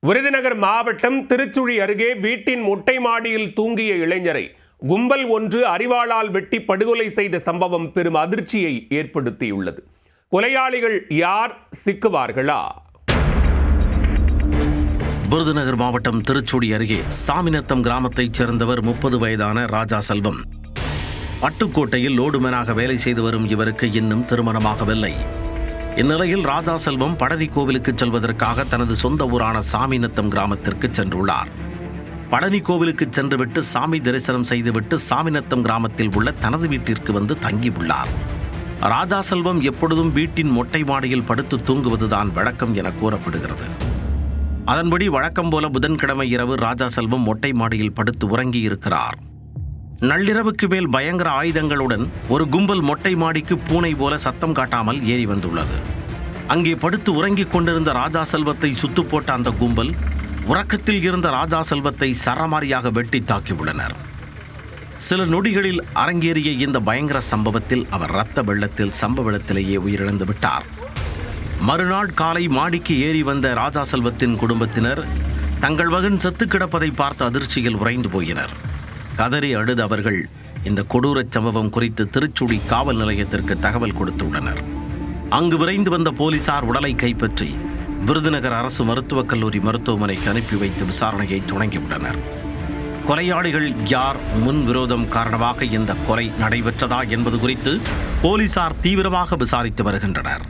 விருதுநகர் மாவட்டம் திருச்சுழி அருகே வீட்டின் மொட்டை மாடியில் தூங்கிய இளைஞரை கும்பல் ஒன்று அரிவாளால் வெட்டி படுகொலை செய்த சம்பவம் பெரும் அதிர்ச்சியை ஏற்படுத்தியுள்ளது. கொலையாளிகள் யார், சிக்குவார்களா? விருதுநகர் மாவட்டம் திருச்சுழி அருகே சாமிநத்தம் கிராமத்தைச் சேர்ந்தவர் 30 வயதான ராஜா செல்வம். பட்டுக்கோட்டையில் லோடுமேனாக வேலை செய்து வரும் இவருக்கு இன்னும் திருமணமாகவில்லை. இந்நிலையில் ராஜா செல்வம் பழனி கோவிலுக்கு செல்வதற்காக தனது சொந்த ஊரான சாமிநத்தம் கிராமத்திற்கு சென்றுள்ளார். பழனி கோவிலுக்கு சென்றுவிட்டு சாமி தரிசனம் செய்துவிட்டு சாமிநத்தம் கிராமத்தில் உள்ள தனது வீட்டிற்கு வந்து தங்கியுள்ளார். ராஜா செல்வம் எப்பொழுதும் வீட்டின் மொட்டை மாடியில் படுத்து தூங்குவதுதான் வழக்கம் என கூறப்படுகிறது. அதன்படி வழக்கம் போல புதன்கிழமை இரவு ராஜா செல்வம் மொட்டை மாடியில் படுத்து உறங்கியிருக்கிறார். நள்ளிரவுக்கு மேல் பயங்கர ஆயுதங்களுடன் ஒரு கும்பல் மொட்டை மாடிக்கு பூனை போல சத்தம் காட்டாமல் ஏறி வந்துள்ளது. அங்கே படுத்து உறங்கிக் கொண்டிருந்த ராஜா செல்வத்தை சுத்து போட்ட அந்த கும்பல் உறக்கத்தில் இருந்த ராஜா செல்வத்தை சரமாரியாக வெட்டி தாக்கியுள்ளனர். சில நொடிகளில் அரங்கேறிய இந்த பயங்கர சம்பவத்தில் அவர் இரத்த வெள்ளத்தில் சம்பவ இடத்திலேயே உயிரிழந்து விட்டார். மறுநாள் காலை மாடிக்கு ஏறி வந்த ராஜா செல்வத்தின் குடும்பத்தினர் தங்கள் மகன் செத்து கிடப்பதை பார்த்து அதிர்ச்சியில் உறைந்து போயினர். கதறி அழுத அவர்கள் இந்த கொடூரச் சம்பவம் குறித்து திருச்சுழி காவல் நிலையத்திற்கு தகவல் கொடுத்துள்ளனர். அங்கு விரைந்து வந்த போலீசார் உடலை கைப்பற்றி விருதுநகர் அரசு மருத்துவக் கல்லூரி மருத்துவமனைக்கு அனுப்பி வைத்து விசாரணையை தொடங்கியுள்ளனர். கொலையாளிகள் யார், முன் விரோதம் காரணமாக இந்த கொலை நடைபெற்றதா என்பது குறித்து போலீசார் தீவிரமாக விசாரித்து வருகின்றனர்.